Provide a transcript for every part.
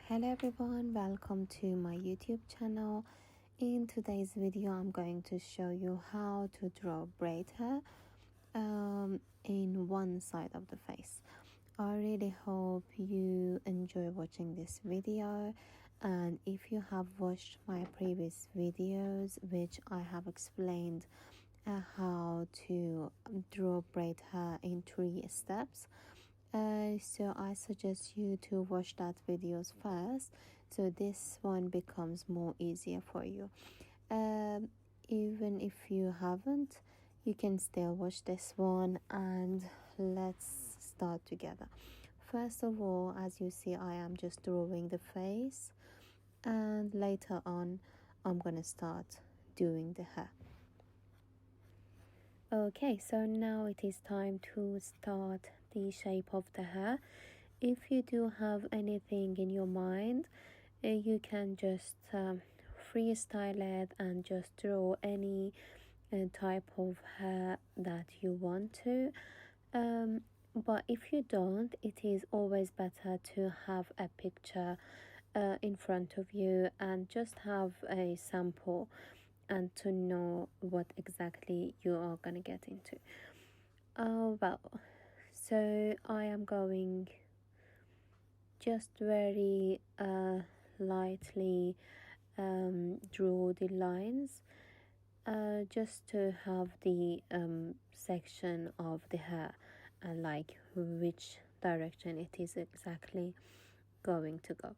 Hello everyone, welcome to my YouTube channel. In today's video I'm going to show you how to draw braid hair in one side of the face. I really hope you enjoy watching this video, and if you have watched my previous videos which I have explained how to draw braid hair in 3 steps, so I suggest you to watch that videos first, so this one becomes more easier for you. Even if you haven't, you can still watch this one, and let's start together. First of all, as you see, I am just drawing the face, and later on I'm gonna start doing the hair. Okay, so now it is time to start the shape of the hair. If you do have anything in your mind, you can just freestyle it and just draw any type of hair that you want to. But if you don't, it is always better to have a picture in front of you and just have a sample and to know what exactly you are gonna get into. So I am going just very lightly draw the lines just to have the section of the hair and like which direction it is exactly going to go.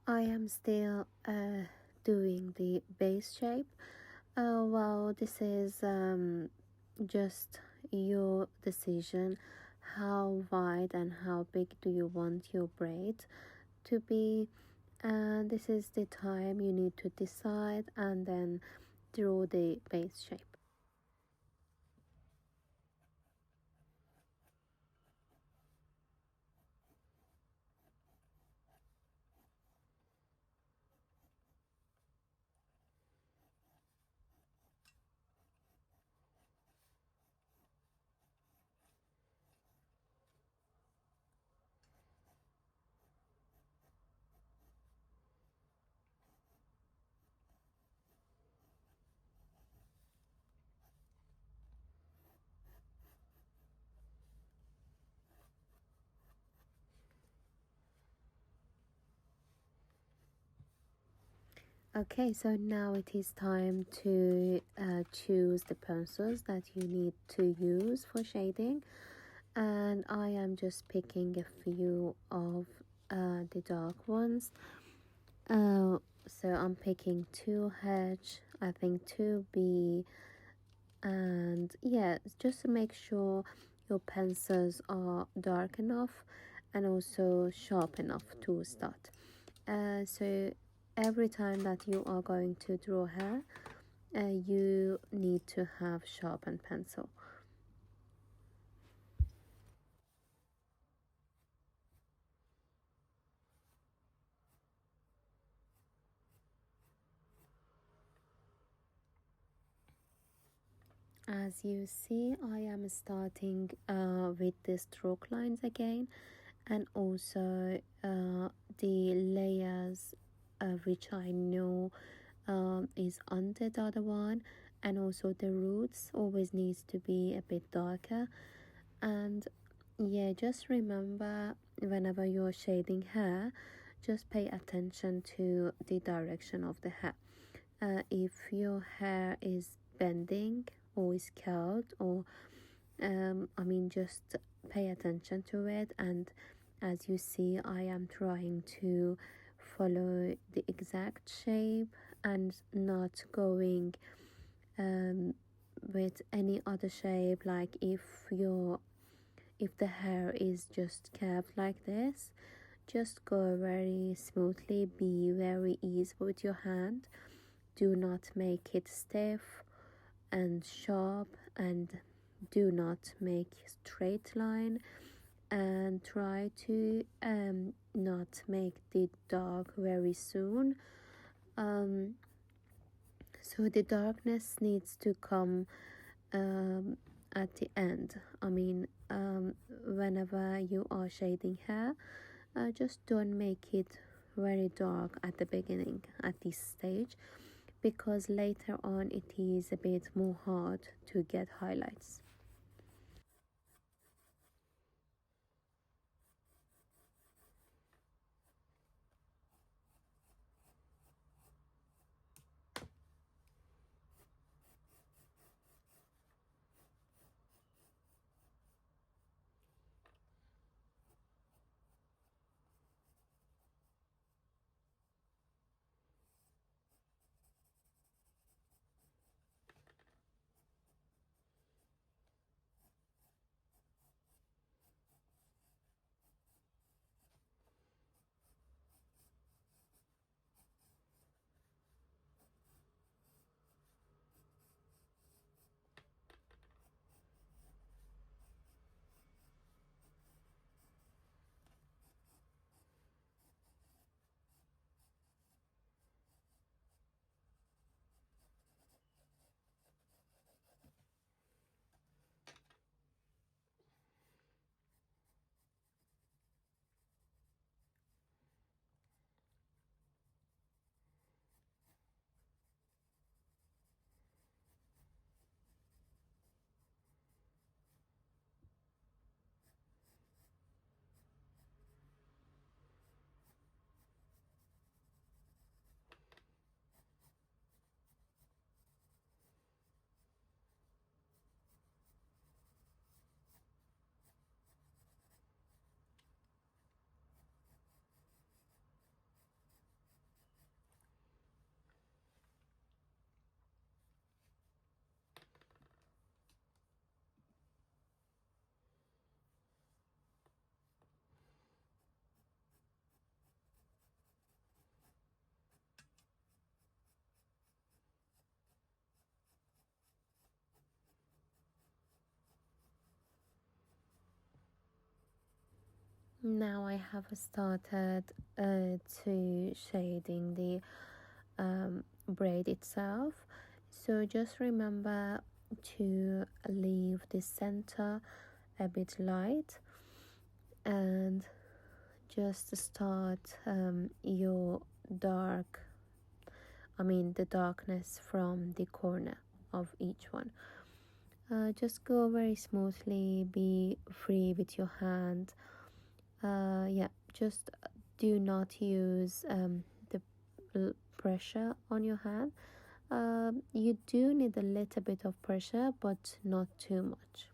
I am still doing the base shape. Well, this is just your decision. How wide and how big do you want your braid to be? And this is the time you need to decide and then draw the base shape. Okay, so now it is time to choose the pencils that you need to use for shading, and I am just picking a few of the dark ones. So I'm picking 2H, I think 2B, and yeah, just to make sure your pencils are dark enough and also sharp enough to start. So every time that you are going to draw hair, you need to have sharpened pencil. As you see, I am starting with the stroke lines again, and also the layers which I know is under the other one, and also the roots always needs to be a bit darker. And yeah, just remember whenever you're shading hair, just pay attention to the direction of the hair. If your hair is bending or is curled, or just pay attention to it. And as you see, I am trying to follow the exact shape and not going with any other shape. Like if the hair is just curved like this, just go very smoothly, be very easy with your hand. Do not make it stiff and sharp, and do not make straight line, and try to not make the dark very soon. So the darkness needs to come at the end. Whenever you are shading hair, just don't make it very dark at the beginning, at this stage, because later on it is a bit more hard to get highlights. Now I have started to shading the braid itself. So just remember to leave the center a bit light, and just start your the darkness from the corner of each one. Just go very smoothly, be free with your hand. Just do not use the pressure on your hand. You do need a little bit of pressure, but not too much.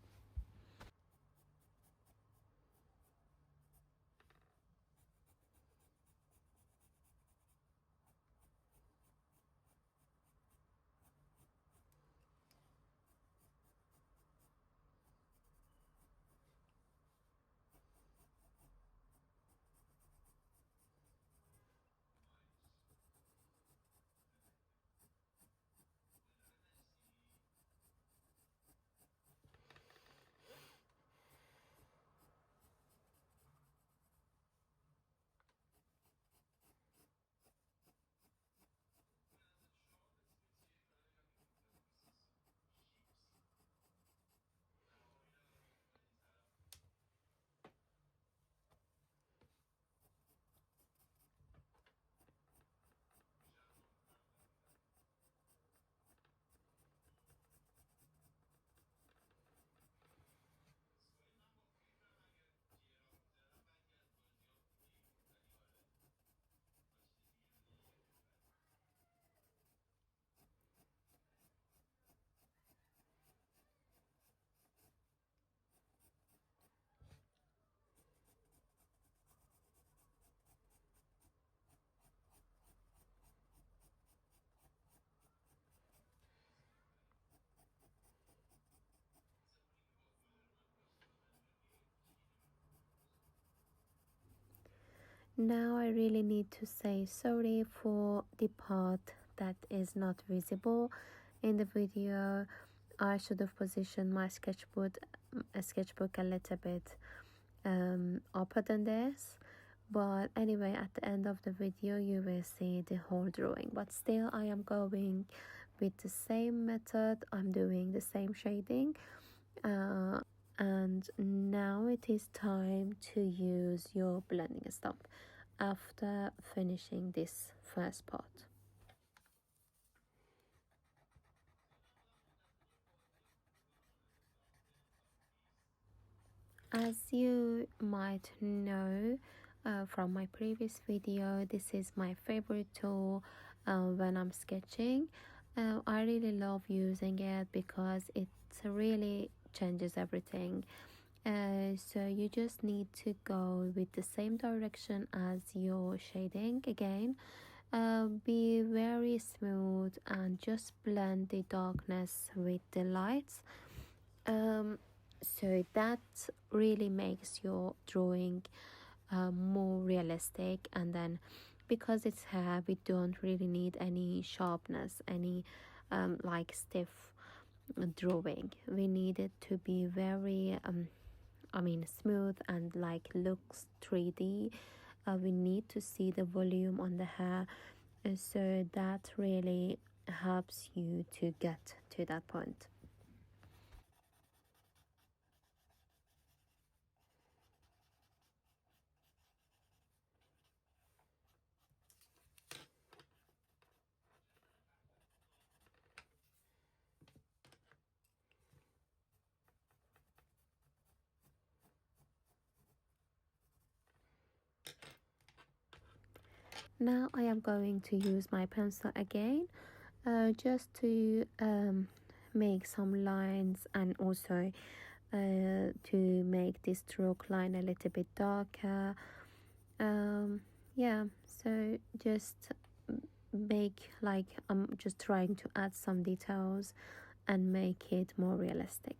Now I really need to say sorry for the part that is not visible in the video. I should have positioned my sketchbook a little bit upper than this, but anyway, at the end of the video you will see the whole drawing. But still, I am going with the same method. I'm doing the same shading, and now it is time to use your blending stump after finishing this first part. As you might know from my previous video, this is my favorite tool when I'm sketching. I really love using it because it really changes everything. So you just need to go with the same direction as your shading again. Be very smooth and just blend the darkness with the lights. So that really makes your drawing more realistic. And then because it's hair, we don't really need any sharpness, any like stiff drawing. We need it to be very smooth and like looks 3D. We need to see the volume on the hair, so that really helps you to get to that point. Now I am going to use my pencil again, just to make some lines, and also to make this stroke line a little bit darker. Yeah, so just make like I'm just trying to add some details and make it more realistic.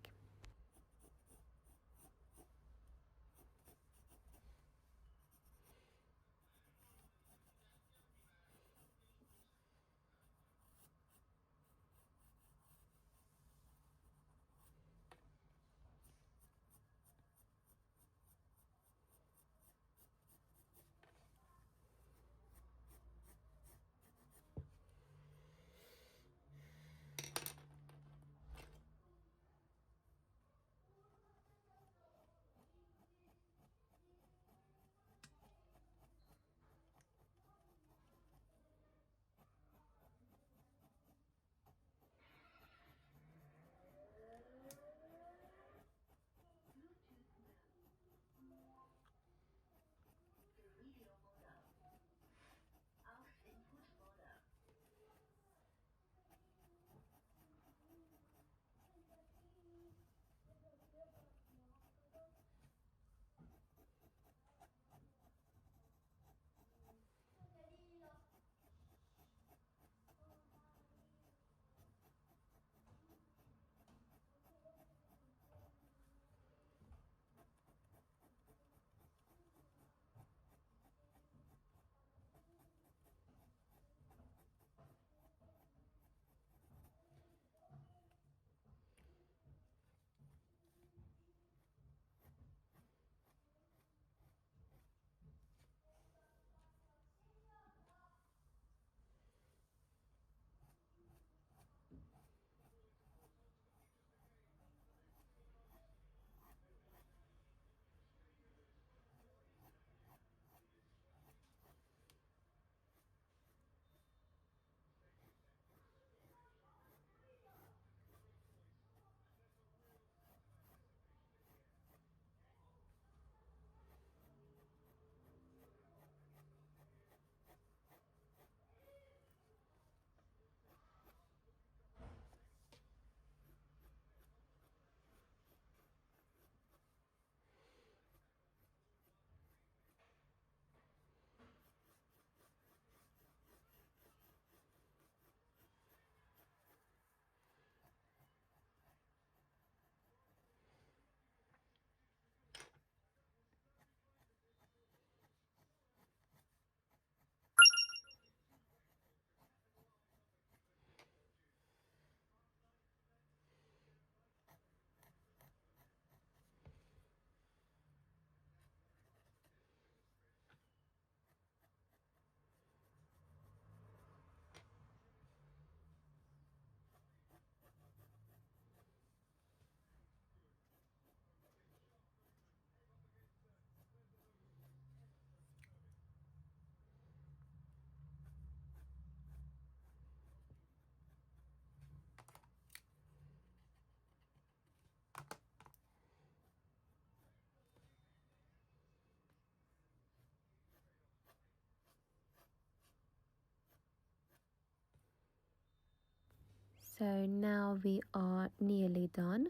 so now we are nearly done,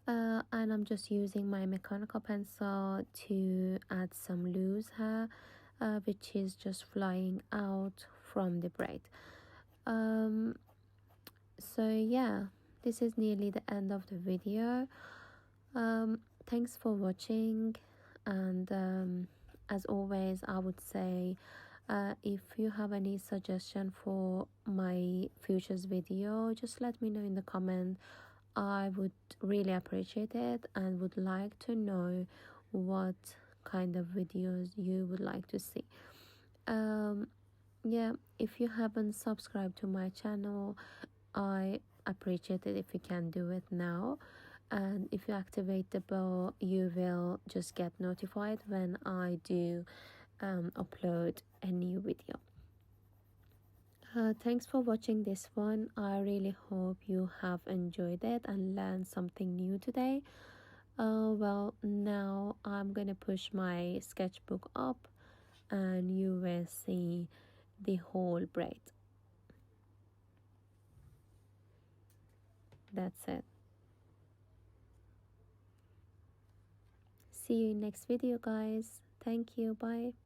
and I'm just using my mechanical pencil to add some loose hair, which is just flying out from the braid. So yeah, this is nearly the end of the video. Thanks for watching, and as always I would say, if you have any suggestion for my futures video, just let me know in the comment. I would really appreciate it and would like to know what kind of videos you would like to see. Yeah, if you haven't subscribed to my channel, I appreciate it if you can do it now, and if you activate the bell, you will just get notified when I do upload a new video. Thanks for watching this one. I really hope you have enjoyed it and learned something new today. Well, now I'm gonna push my sketchbook up and you will see the whole braid. That's it. See you in next video, guys. Thank you. Bye.